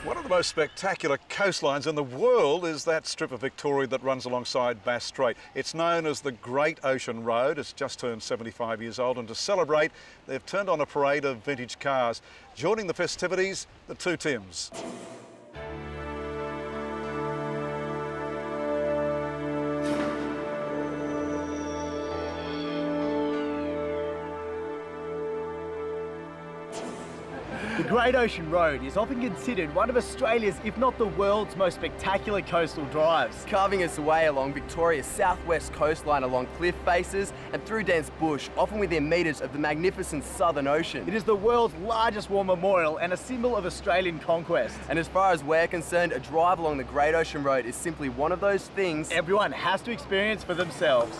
One of the most spectacular coastlines in the world is that strip of Victoria that runs alongside Bass Strait. It's known as the Great Ocean Road. It's just turned 75 years old, and to celebrate, they've turned on a parade of vintage cars. Joining the festivities, the Two Tims. The Great Ocean Road is often considered one of Australia's, if not the world's, most spectacular coastal drives. Carving its way along Victoria's southwest coastline along cliff faces and through dense bush, often within metres of the magnificent Southern Ocean. It is the world's largest war memorial and a symbol of Australian conquest. And as far as we're concerned, a drive along the Great Ocean Road is simply one of those things everyone has to experience for themselves.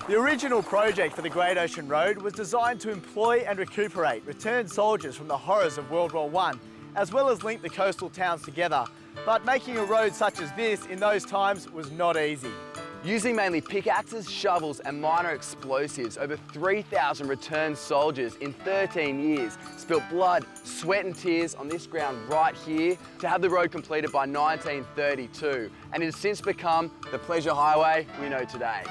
The original project for the Great Ocean Road was designed to employ and recuperate returned soldiers from the horrors of World War I, as well as link the coastal towns together. But making a road such as this in those times was not easy. Using mainly pickaxes, shovels and minor explosives, over 3,000 returned soldiers in 13 years spilt blood, sweat and tears on this ground right here to have the road completed by 1932. And it has since become the pleasure highway we know today.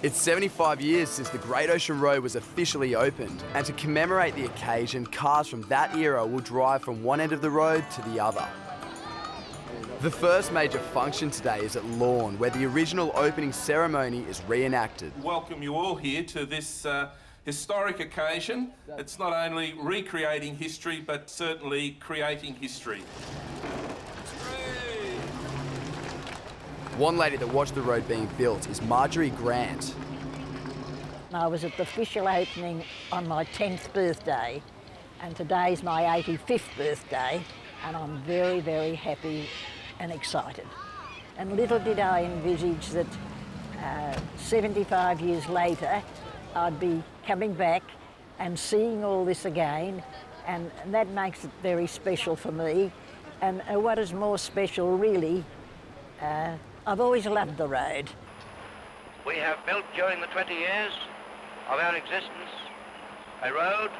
It's 75 years since the Great Ocean Road was officially opened, and to commemorate the occasion, cars from that era will drive from one end of the road to the other. The first major function today is at Lawn, where the original opening ceremony is reenacted. Welcome you all here to this historic occasion. It's not only recreating history, but certainly creating history. One lady that watched the road being built is Marjorie Grant. I was at the official opening on my 10th birthday, and today's my 85th birthday, and I'm very, very happy and excited. And little did I envisage that 75 years later, I'd be coming back and seeing all this again, and that makes it very special for me. And what is more special, really, I've always loved the road. We have built during the 20 years of our existence a road,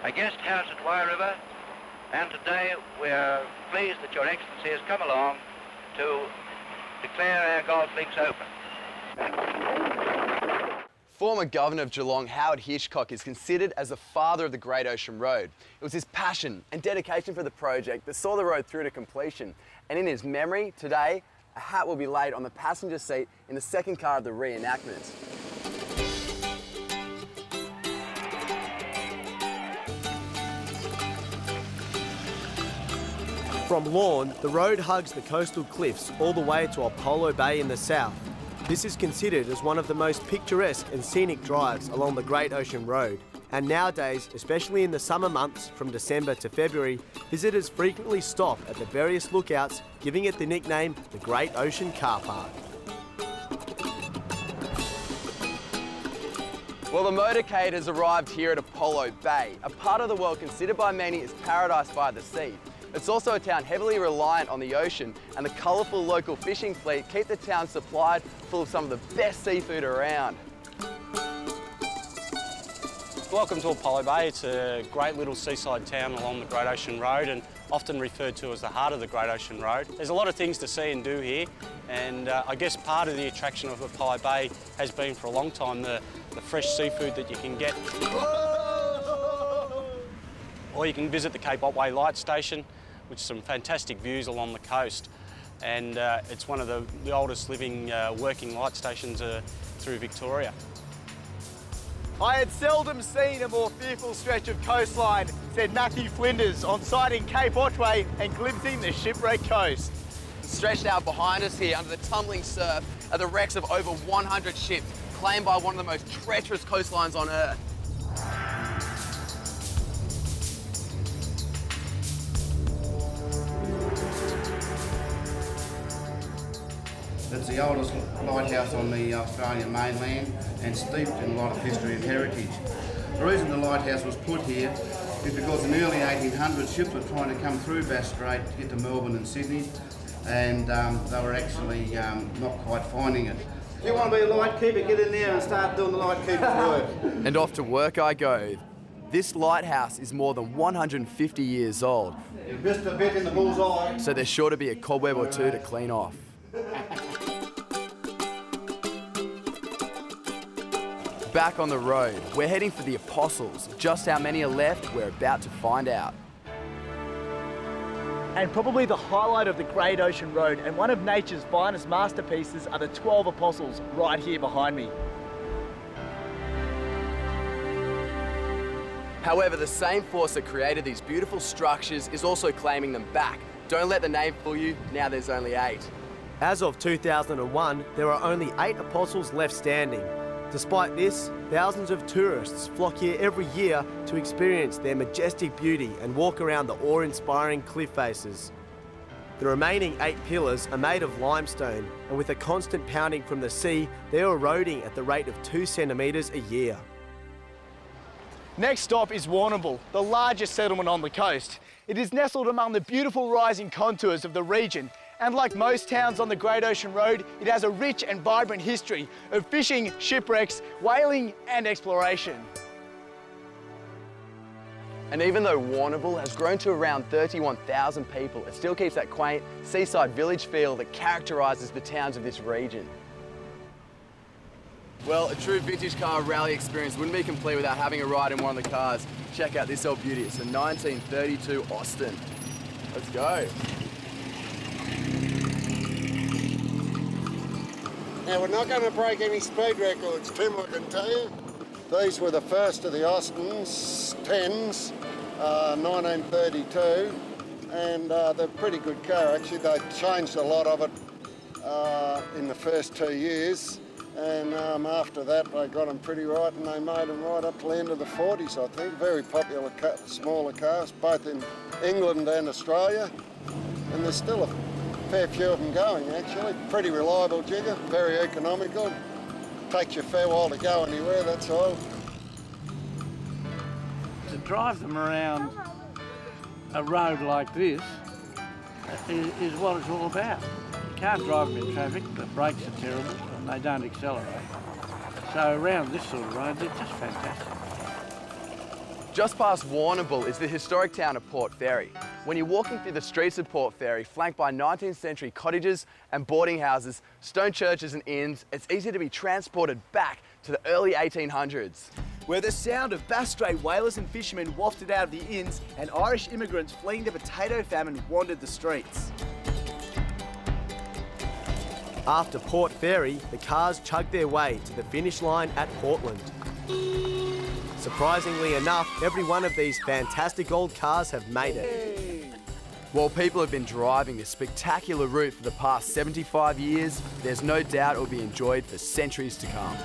a guest house at Wye River, and today we are pleased that Your Excellency has come along to declare our golf links open. Former Governor of Geelong, Howard Hitchcock, is considered as the father of the Great Ocean Road. It was his passion and dedication for the project that saw the road through to completion. And in his memory, today, a hat will be laid on the passenger seat in the second car of the reenactment. From Lawn, the road hugs the coastal cliffs all the way to Apollo Bay in the south. This is considered as one of the most picturesque and scenic drives along the Great Ocean Road. And nowadays, especially in the summer months from December to February, visitors frequently stop at the various lookouts, giving it the nickname the Great Ocean Car Park. Well, the motorcade has arrived here at Apollo Bay, a part of the world considered by many as paradise by the sea. It's also a town heavily reliant on the ocean, and the colourful local fishing fleet keep the town supplied full of some of the best seafood around. Welcome to Apollo Bay. It's a great little seaside town along the Great Ocean Road and often referred to as the heart of the Great Ocean Road. There's a lot of things to see and do here, and I guess part of the attraction of Apollo Bay has been for a long time the fresh seafood that you can get. Or you can visit the Cape Otway Light Station, which is some fantastic views along the coast. And it's one of the oldest living working light stations through Victoria. I had seldom seen a more fearful stretch of coastline, said Matthew Flinders, on sighting Cape Otway and glimpsing the shipwrecked coast. Stretched out behind us here under the tumbling surf are the wrecks of over 100 ships, claimed by one of the most treacherous coastlines on Earth. It's the oldest lighthouse on the Australian mainland and steeped in a lot of history and heritage. The reason the lighthouse was put here is because in the early 1800s ships were trying to come through Bass Strait to get to Melbourne and Sydney, and they were actually not quite finding it. If you want to be a lightkeeper, get in there and start doing the lightkeeper's work. And off to work I go. This lighthouse is more than 150 years old. You missed a bit in the bullseye. So there's sure to be a cobweb or two to clean off. Back on the road, we're heading for the Apostles. Just how many are left, we're about to find out. And probably the highlight of the Great Ocean Road and one of nature's finest masterpieces are the 12 Apostles right here behind me. However, the same force that created these beautiful structures is also claiming them back. Don't let the name fool you, now there's only 8. As of 2001, there are only 8 Apostles left standing. Despite this, thousands of tourists flock here every year to experience their majestic beauty and walk around the awe-inspiring cliff faces. The remaining 8 pillars are made of limestone, and with a constant pounding from the sea, they're eroding at the rate of 2 centimetres a year. Next stop is Warrnambool, the largest settlement on the coast. It is nestled among the beautiful rising contours of the region, and like most towns on the Great Ocean Road, it has a rich and vibrant history of fishing, shipwrecks, whaling and exploration. And even though Warrnambool has grown to around 31,000 people, it still keeps that quaint seaside village feel that characterises the towns of this region. Well, a true vintage car rally experience wouldn't be complete without having a ride in one of the cars. Check out this old beauty. It's a 1932 Austin. Let's go. Now, we're not going to break any speed records, Tim, I can tell you. These were the first of the Austins, 10s, 1932, and they're a pretty good car, actually. They changed a lot of it in the first 2 years. And after that, they got them pretty right, and they made them right up to the end of the 40s, I think. Very popular smaller cars, both in England and Australia. And there's still a fair few of them going, actually. Pretty reliable jigger, very economical. Takes you a fair while to go anywhere, that's all. To drive them around a road like this is what it's all about. You can't drive them in traffic, the brakes are terrible and they don't accelerate. So around this sort of road, they're just fantastic. Just past Warrnambool is the historic town of Port Fairy. When you're walking through the streets of Port Fairy, flanked by 19th century cottages and boarding houses, stone churches and inns, it's easy to be transported back to the early 1800s. Where the sound of Bass Strait whalers and fishermen wafted out of the inns and Irish immigrants fleeing the potato famine wandered the streets. After Port Fairy, the cars chugged their way to the finish line at Portland. Surprisingly enough, every one of these fantastic old cars have made it. While people have been driving this spectacular route for the past 75 years, there's no doubt it will be enjoyed for centuries to come.